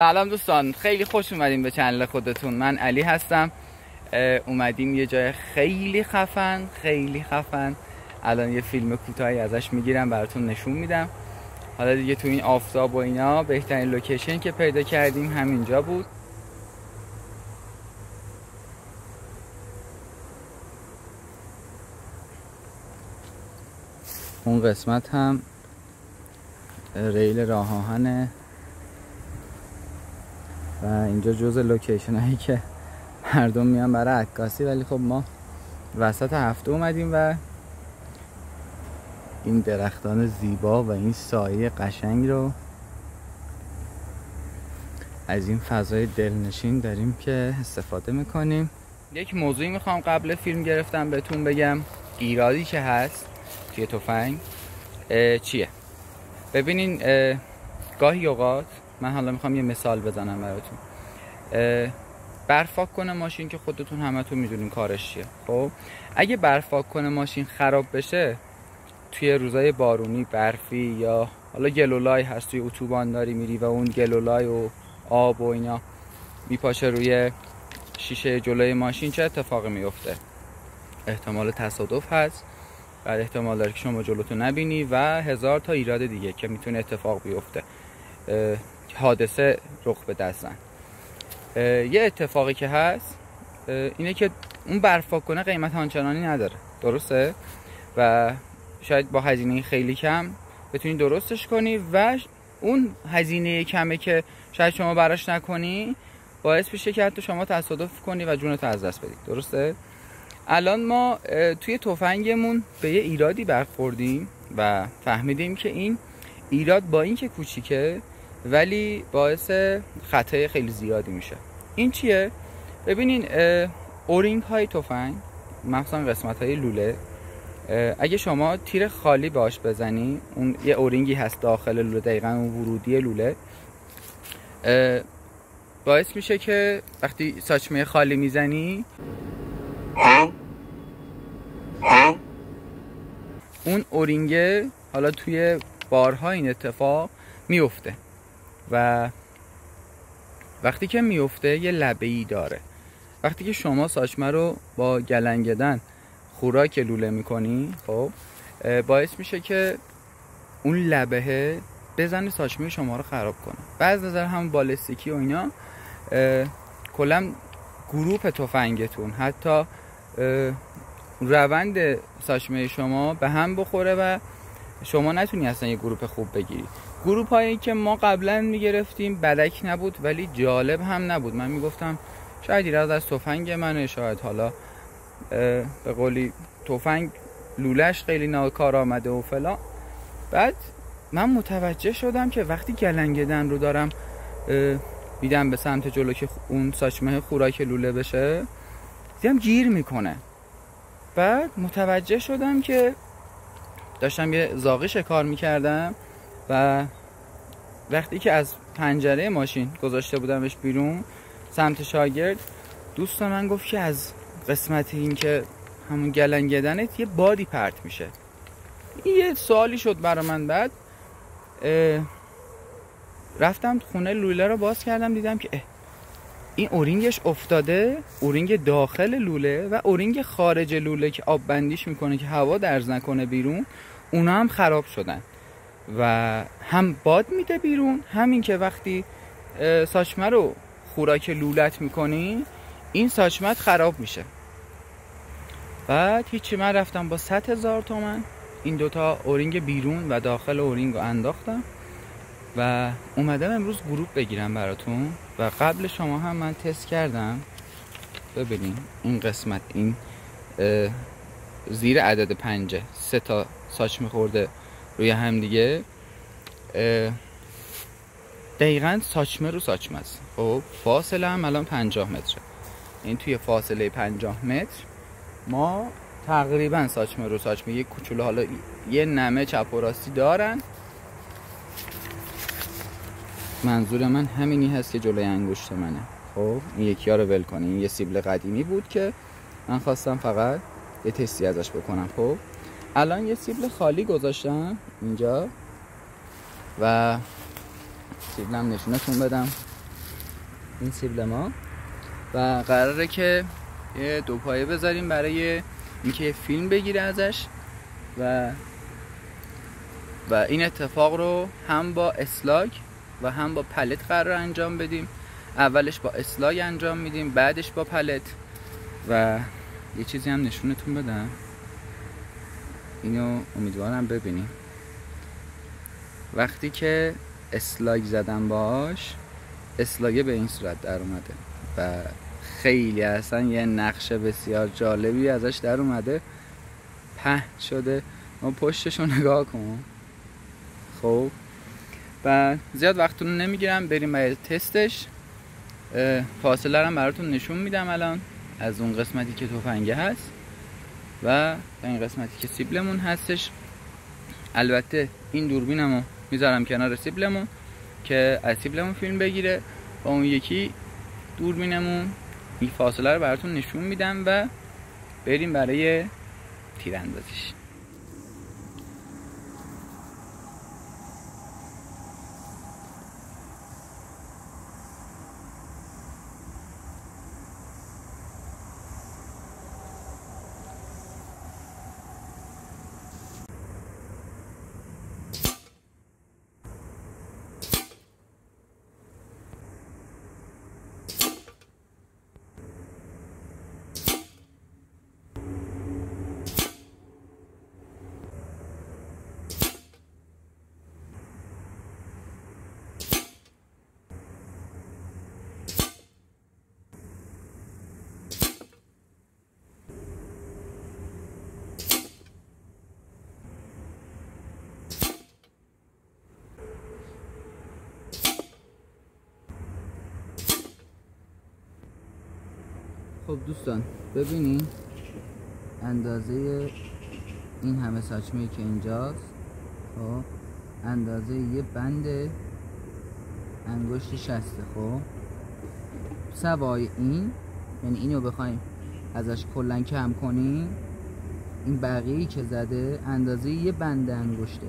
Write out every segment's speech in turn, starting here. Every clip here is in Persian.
سلام دوستان، خیلی خوش اومدیم به چنل خودتون. من علی هستم. اومدیم یه جای خیلی خفن. الان یه فیلم کوتاهی ازش میگیرم براتون نشون میدم. حالا دیگه تو این آفتاب و اینا بهترین لوکیشن که پیدا کردیم همینجا بود. اون قسمت هم ریل راه آهنه و اینجا جزء لوکیشن هایی که مردم میان برای عکاسی، ولی خب ما وسط هفته اومدیم و این درختان زیبا و این سایه قشنگ رو از این فضای دلنشین داریم که استفاده میکنیم. یک موضوعی میخوام قبل فیلم گرفتم بهتون بگم. ایرادی که هست توی تفنگ چیه؟ ببینین، گاهی اوقات من حالا میخوام یه مثال بزنم براتون. برفاک کنه ماشین که خودتون همتون میدونین کارش چیه. خب اگه برفاک کنه ماشین خراب بشه توی روزای بارونی، برفی، یا حالا گلولای هست توی اتوبان داری میری و اون گلولای و آب و اینا میپاشه روی شیشه جلوی ماشین، چه اتفاقی میفته؟ احتمال تصادف هست، بعد احتمال داره که شما جلوتو نبینی و هزار تا ایراد دیگه که میتونه اتفاق بیفته، حادثه رخ به دستن. یه اتفاقی که هست اینه که اون برفاک کنه قیمت آنچنانی نداره، درسته؟ و شاید با هزینه خیلی کم بتونی درستش کنی و اون هزینه کمه که شاید شما براش نکنی باعث بشه که حتی شما تصادف کنی و جونت از دست بدی، درسته؟ الان ما توی تفنگمون به یه ایرادی برخوردیم و فهمیدیم که این ایراد با این که کوچیکه ولی باعث خطای خیلی زیادی میشه. این چیه؟ ببینین، اورینگ های تفنگ، مخصوصا قسمت های لوله، اگه شما تیر خالی باش بزنی، اون یه اورینگی هست داخل لوله، دقیقا اون ورودی لوله، باعث میشه که وقتی ساچمه خالی میزنی اون اورینگه حالا توی بارها این اتفاق میفته و وقتی که میفته یه لبه‌ای داره. وقتی که شما ساچمه رو با گلنگدن خوراک لوله میکنی، خب باعث میشه که اون لبهه بزنه ساچمه شما رو خراب کنه. بعض نظر هم بالستیکی و اینا کلا گروپ تفنگتون، حتی روند ساچمه شما به هم بخوره و شما نتونی اصلا یه گروپ خوب بگیری. گروپ هایی که ما قبلا میگرفتیم بدک نبود ولی جالب هم نبود. من میگفتم شاید ایراد از تفنگ منه، شاید حالا به قولی تفنگ لولش خیلی ناکار آمده و فلان. بعد من متوجه شدم که وقتی گلنگدن رو دارم میدم به سمت جلو که اون ساچمه خوراک لوله بشه، دیدم گیر میکنه. بعد متوجه شدم که داشتم یه زاغی شکار میکردم و وقتی که از پنجره ماشین گذاشته بودمش بیرون سمت شاگرد، دوست من گفت که از قسمت این که همون گلنگدنت یه بادی پرت میشه. این یه سوالی شد برای من. بعد رفتم خونه لوله رو باز کردم، دیدم که این اورینگش افتاده، اورینگ داخل لوله و اورینگ خارج لوله که آب بندیش میکنه که هوا درز نکنه بیرون، اونا هم خراب شدن و هم باد میده بیرون، همین که وقتی ساچمه رو خوراک لولت میکنی این ساچمت خراب میشه. بعد هیچی، من رفتم با 100,000 تومان این دوتا اورینگ بیرون و داخل اورینگ رو انداختم و اومدم امروز گروپ بگیرم براتون. و قبل شما هم من تست کردم. ببینین این قسمت، این زیر عدد 5 3 تا ساچمه خورده روی هم دیگه، دقیقاً ساچمه رو ساچمه است. خب فاصله هم الان 50 متره. این توی فاصله 50 متر ما تقریبا ساچمه رو ساچمه، یک کوچولو حالا یه نمه چپ و راستی دارن. منظور من همینی هست که جلوی انگشت منه. خب این یکی ها رو ول کنیم. این یه سیبل قدیمی بود که من خواستم فقط یه تستی ازش بکنم. خب الان یه سیبل خالی گذاشتم اینجا و سیبلم نشونتون بدم. این سیبل ما و قراره که یه دو پایه بذاریم برای اینکه فیلم بگیره ازش و این اتفاق رو هم با اسلاگ و هم با پلت قرار انجام بدیم. اولش با اسلاگ انجام میدیم، بعدش با پلت. و یه چیزی هم نشونتون بدم، اینو امیدوارم ببینیم. وقتی که اسلاگ زدم باش، اسلاگه به این صورت در اومده و خیلی اصلا یه نقش بسیار جالبی ازش در اومده، پهن شده. ما پشتشو نگاه کن. خب و زیاد وقتتون رو نمیگیرم، بریم برای تستش. فاصله رو براتون نشون میدم الان از اون قسمتی که تفنگه هست و این قسمتی که سیبلمون هستش. البته این دوربینمو میذارم کنار سیبلمون که از سیبلمون فیلم بگیره و اون یکی دوربینمون این فاصله رو براتون نشون میدم و بریم برای تیراندازیش. خب دوستان ببینین اندازه این همه ساچمه‌ای که اینجاست، خب اندازه یه بند انگشت شسته. خب سوای این، یعنی اینو بخوایم ازش کلن کم کنیم، این بقیه‌ای که زده اندازه یه بند انگشته.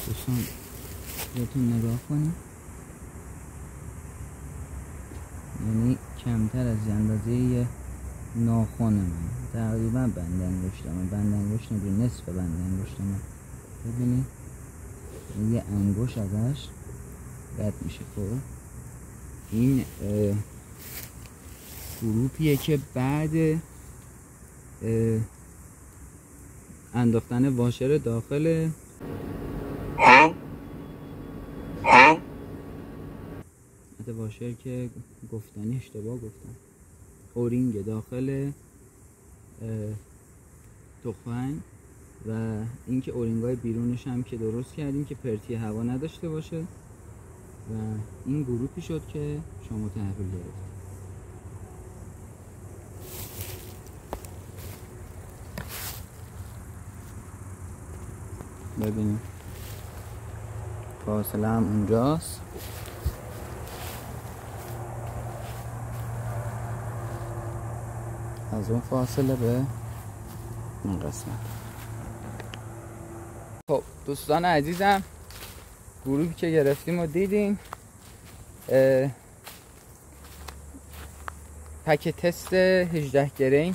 دوستان بهتون نگاه کنید، یعنی کمتر از اندازه یه ناخن من، تقریبا بند انگشت من، بند انگشت نبود، نصف بند انگشت من. ببینید یه انگشت ازش رد میشه. خب این گروپیه که بعد انداختن واشر داخل واشر که گفتنی اشتباه گفتم، اورینگ داخل تفنگ و اینکه اورینگای بیرونش هم که درست کردیم که پرتی هوا نداشته باشه و این گروپی شد که شما تحویل دارید. ببینید فاصله هم اونجاست. از اون فاصله به این قسمت. خب دوستان عزیزم، گروهی که گرفتیم و دیدیم، پک تست 18 گرین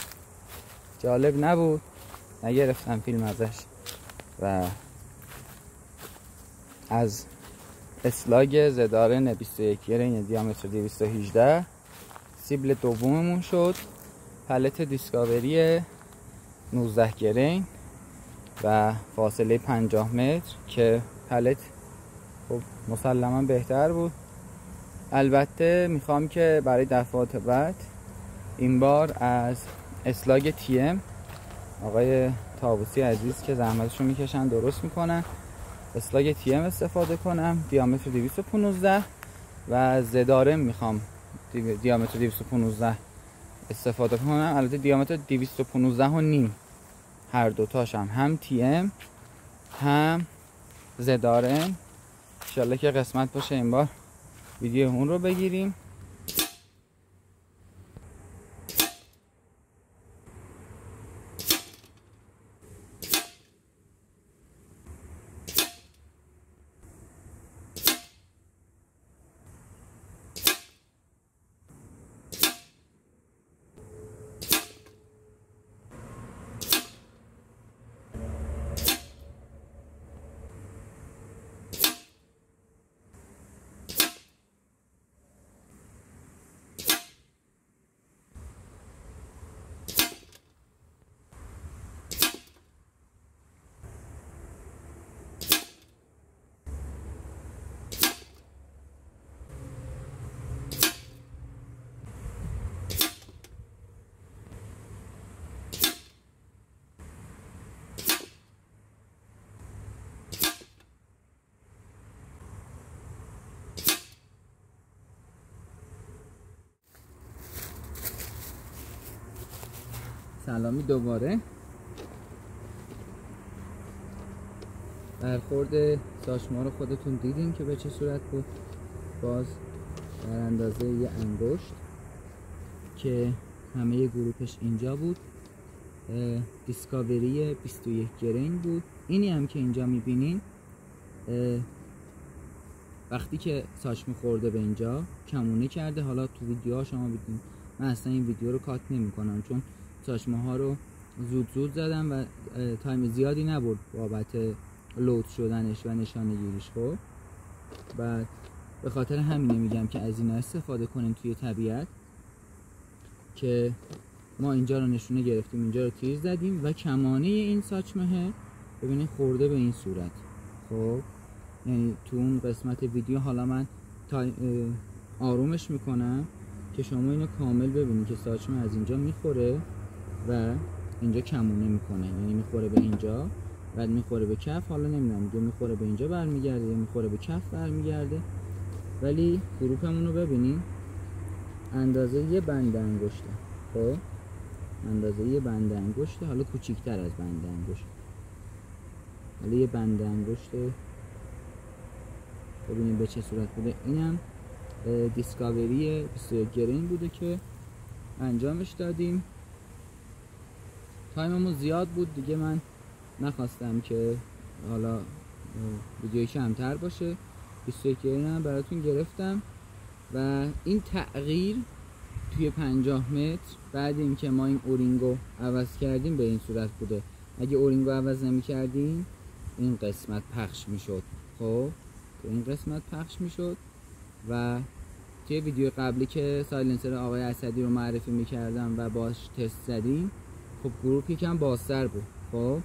جالب نبود، نگرفتم فیلم ازش و از اسلاگ زدارن 21 گرین دیامتر 218 سیبل دوممون شد. پلت دیسکاوری 19 گرین و فاصله 50 متر که پلت خب مسلما بهتر بود. البته میخوام که برای دفعات بعد این بار از اسلاگ TM آقای طاووسی عزیز که زحمتشو میکشن درست میکنن، اسلاگ TM استفاده کنم دیامتر 215 و زدارم میخوام دیامتر 215 استفاده کنم. البته دیامتر 215 و نیم هر دوتاشم، هم TM هم زدارم. انشالله که قسمت باشه این بار ویدیو اون رو بگیریم. سلامی دوباره. برخورد ساچمه رو خودتون دیدین که به چه صورت بود. باز در اندازه یه انگشت که همه گروپش اینجا بود. دیسکاوری 21 گرین بود. اینی هم که اینجا میبینین وقتی که ساچمه خورده به اینجا کمونه کرده. حالا تو ویدیوها شما ببینید، من اصلا این ویدیو رو کات نمی کنم چون ساچمه ها رو زود زدم و تایم زیادی نبرد بابت لود شدنش و نشانه گیریش. خب بعد به خاطر همینه میگم که از اینا استفاده کنیم توی طبیعت که ما اینجا رو نشونه گرفتیم، اینجا رو تیر زدیم و کمانه این ساچمه ببینید خورده به این صورت. خب یعنی تو اون قسمت ویدیو حالا من آرومش میکنم که شما اینو کامل ببینید که ساچمه از اینجا میخوره و اینجا کمونه میکنه، یعنی میخوره به اینجا بعد میخوره به کف. حالا نمیدونم میگه میخوره به اینجا برمیگرده یا میخوره به کف برمیگرده، ولی گروپمون رو ببینید اندازه یه بند انگشته. خب اندازه یه بند انگشته، حالا کوچیکتر از بند انگشت، حالا یه بند انگشته. ببینید به چه صورت بوده. اینم دیسکاوری 21 گرین بوده که انجامش دادیم. تایممون زیاد بود دیگه، من نخواستم که حالا ویدیوی کمتر باشه. 21 گرین هم براتون گرفتم و این تغییر توی 50 متر بعد این که ما این اورینگو عوض کردیم به این صورت بوده. اگه اورینگو عوض نمی کردیم این قسمت پخش می شد. خب این قسمت پخش می شد و توی ویدیو قبلی که سایلنسر آقای اسدی رو معرفی می کردم و باش تست زدیم خب گروپ یکم بازتر بود. خب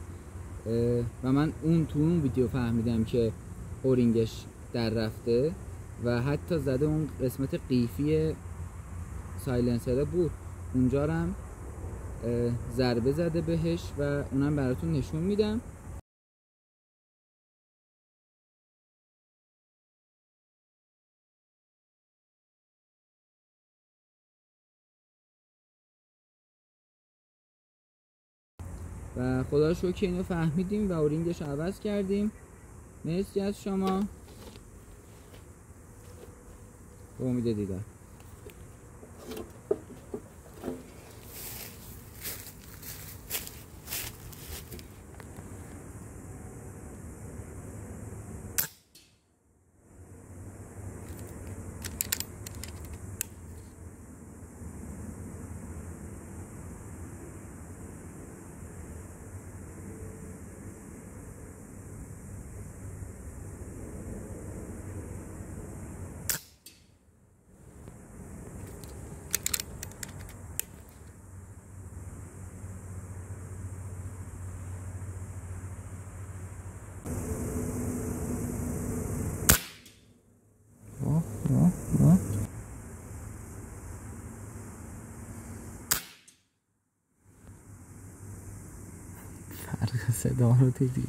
و من تو اون ویدیو فهمیدم که اورینگش در رفته و حتی زده اون قسمت قیفی سایلنسر بود اونجا رو هم ضربه زده بهش و اونم براتون نشون میدم. و خدا رو شکر اینو فهمیدیم و اورینگش عوض کردیم. مرسی از شما، به امید دیدار. برق صدا رو دیدی؟